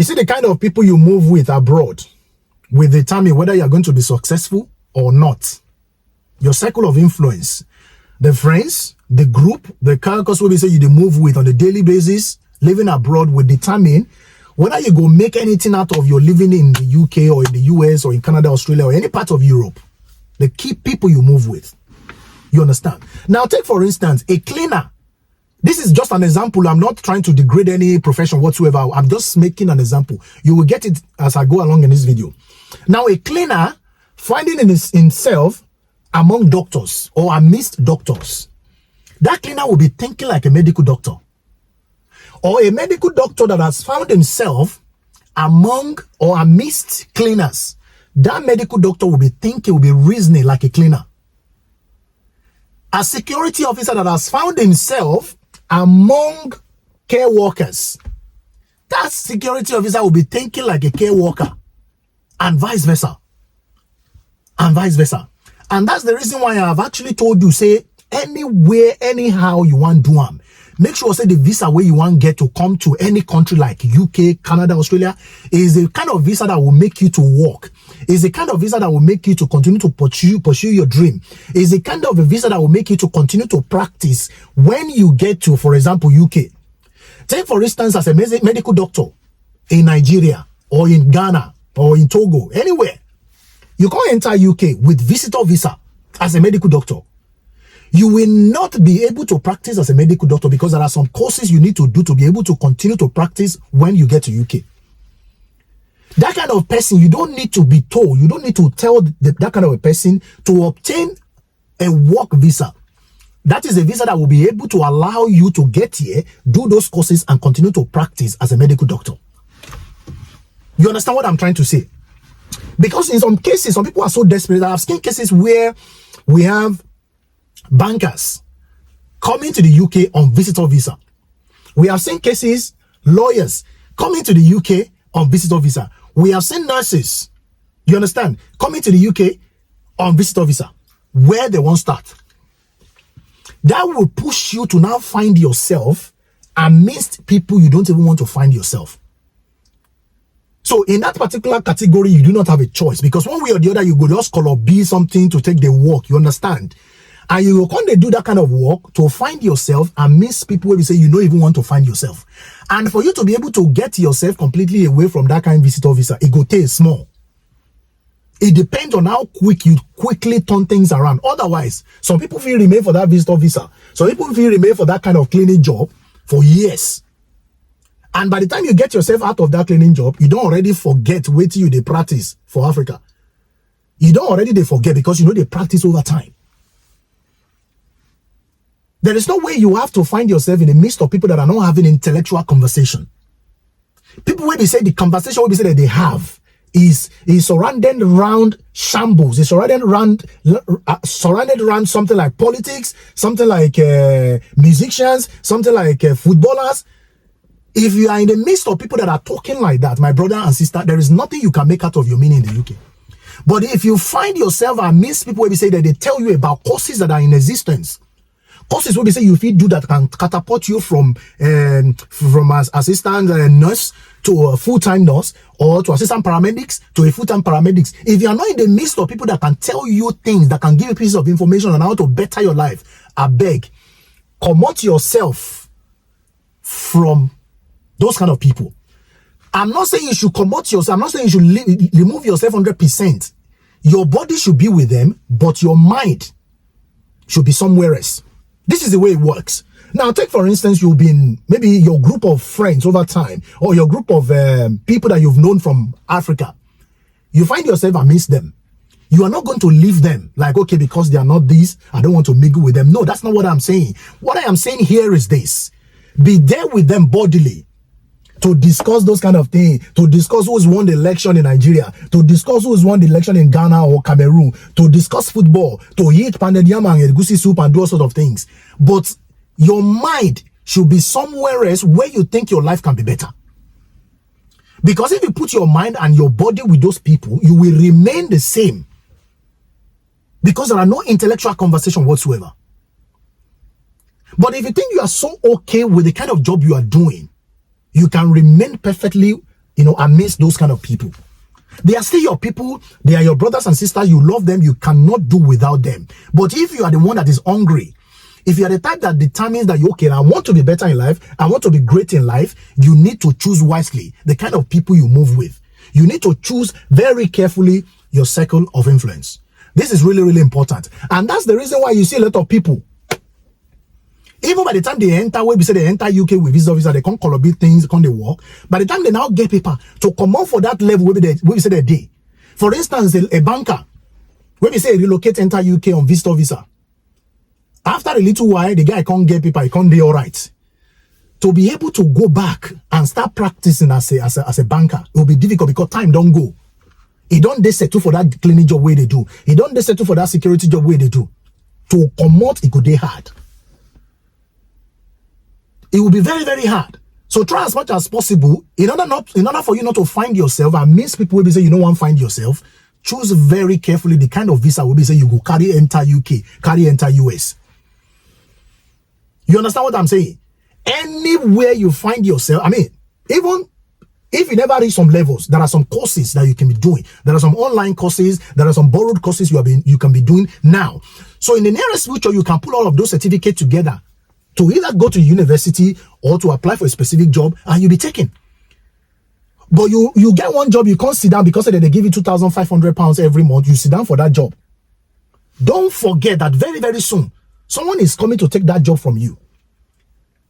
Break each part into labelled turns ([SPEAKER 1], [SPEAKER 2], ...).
[SPEAKER 1] You see, the kind of people you move with abroad will determine whether you're going to be successful or not. Your circle of influence, the friends, the group, the carcass will be say you move with on a daily basis, living abroad will determine whether you go make anything out of your living in the UK or in the US or in Canada, Australia, or any part of Europe. The key people you move with. You understand? Now, take for instance, a cleaner. This is just an example. I'm not trying to degrade any profession whatsoever. I'm just making an example. You will get it as I go along in this video. Now, a cleaner finding himself among doctors or amidst doctors. That cleaner will be thinking like a medical doctor. Or a medical doctor that has found himself among or amidst cleaners. That medical doctor will be thinking, will be reasoning like a cleaner. A security officer that has found himself among care workers. That security officer will be thinking like a care worker. And vice versa. And vice versa. And that's the reason why I have actually told you, say, anywhere, anyhow you want to do them. Make sure, say, the visa where you want to get to come to any country like UK, Canada, Australia is the kind of visa that will make you to work. Is the kind of visa that will make you to continue to pursue your dream. Is the kind of a visa that will make you to continue to practice when you get to, for example, UK. Take, for instance, as a medical doctor in Nigeria or in Ghana or in Togo, anywhere. You can't enter UK with visitor visa as a medical doctor. You will not be able to practice as a medical doctor because there are some courses you need to do to be able to continue to practice when you get to UK. That kind of person, you don't need to be told, you don't need to tell that kind of a person to obtain a work visa. That is a visa that will be able to allow you to get here, do those courses, and continue to practice as a medical doctor. You understand what I'm trying to say? Because in some cases, some people are so desperate. I've seen cases where we have bankers coming to the UK on visitor visa. We have seen cases, lawyers coming to the UK on visitor visa. We have seen nurses, you understand, coming to the UK on visitor visa. Where they won't start. That will push you to now find yourself amidst people you don't even want to find yourself. So in that particular category, you do not have a choice because one way or the other, you go just call or be something to take the work, you understand? And you can't do that kind of work to find yourself amidst people where you say you don't even want to find yourself. And for you to be able to get yourself completely away from that kind of visitor visa, it go take small. It depends on how quick you quickly turn things around. Otherwise, some people feel remain for that visitor visa. Some people feel remain for that kind of cleaning job for years. And by the time you get yourself out of that cleaning job, you don't already forget what you they practice for Africa. You don't already they forget because you know they practice over time. There is no way you have to find yourself in the midst of people that are not having intellectual conversation. People where they say the conversation where they say that they have is surrounded around shambles. It's surrounded around something like politics, something like musicians, something like footballers. If you are in the midst of people that are talking like that, my brother and sister, there is nothing you can make out of your meaning in the UK. But if you find yourself amidst people where we say that they tell you about courses that are in existence, courses where we say you feel do that can catapult you from as assistant nurse to a full-time nurse or to assistant paramedics to a full-time paramedics. If you are not in the midst of people that can tell you things, that can give you pieces of information on how to better your life, I beg, promote yourself from those kind of people. I'm not saying you should promote yourself. I'm not saying you should remove yourself 100%. Your body should be with them, but your mind should be somewhere else. This is the way it works. Now, take for instance, you've been maybe your group of friends over time, or your group of people that you've known from Africa. You find yourself amidst them. You are not going to leave them like, okay, because they are not this, I don't want to mingle with them. No, that's not what I'm saying. What I am saying here is this. Be there with them bodily to discuss those kind of things, to discuss who's won the election in Nigeria, to discuss who's won the election in Ghana or Cameroon, to discuss football, to eat pounded yam and egusi soup and do all sorts of things. But your mind should be somewhere else where you think your life can be better. Because if you put your mind and your body with those people, you will remain the same. Because there are no intellectual conversation whatsoever. But if you think you are so okay with the kind of job you are doing, you can remain perfectly amidst those kind of people. They are still your people. They are your brothers and sisters. You love them. You cannot do without them. But if you are the one that is hungry, if you are the type that determines that, okay, I want to be better in life, I want to be great in life, you need to choose wisely the kind of people you move with. You need to choose very carefully your circle of influence. This is really, really important. And that's the reason why you see a lot of people, even by the time they enter, where we say they enter UK with visa visa, they can't collaborate things, can't they work. By the time they now get paper to come out for that level, where we say they day. For instance, a banker, where we say relocate, enter UK on visitor visa. After a little while, the guy can't get paper, he can't do all right. To be able to go back and start practicing as a banker, it will be difficult because time don't go. He don't they settle for that cleaning job way they do. He don't they settle for that security job way they do. To come out, it could be hard. It will be very, very hard. So try as much as possible, in order for you not to find yourself, and means people will be say you don't want to find yourself, choose very carefully the kind of visa will be say you go carry enter UK, carry enter US. You understand what I'm saying? Anywhere you find yourself, even if you never reach some levels, there are some courses that you can be doing. There are some online courses, there are some borrowed courses you can be doing now. So in the nearest future, you can pull all of those certificates together to either go to university or to apply for a specific job, and you'll be taken. But you get one job, you can't sit down because they give you £2,500 every month. You sit down for that job. Don't forget that very, very soon, someone is coming to take that job from you.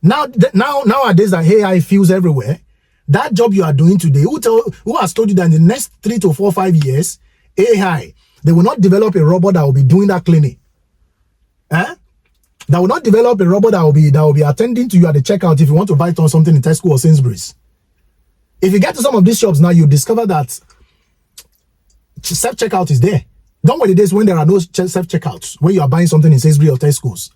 [SPEAKER 1] Nowadays, that AI feels everywhere. That job you are doing today, who has told you that in the next 3 to 4, 5 years, AI, they will not develop a robot that will be doing that cleaning. That will not develop a robot that will be attending to you at the checkout if you want to buy something in Tesco or Sainsbury's. If you get to some of these shops now, you discover that self-checkout is there. Don't worry the days when there are no self-checkouts, when you are buying something in Sainsbury's or Tesco's.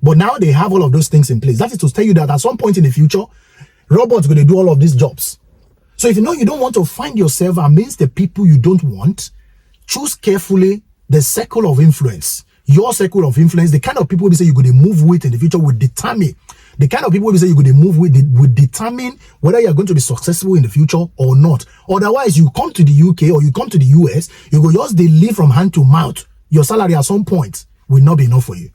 [SPEAKER 1] But now they have all of those things in place. That is to tell you that at some point in the future, robots are going to do all of these jobs. So if you know you don't want to find yourself amidst the people you don't want, choose carefully the circle of influence. Your circle of influence, the kind of people we say you're going to move with in the future will determine. The kind of people we say you're going to move with will determine whether you're going to be successful in the future or not. Otherwise, you come to the UK or you come to the US, you go just live from hand to mouth. Your salary at some point will not be enough for you.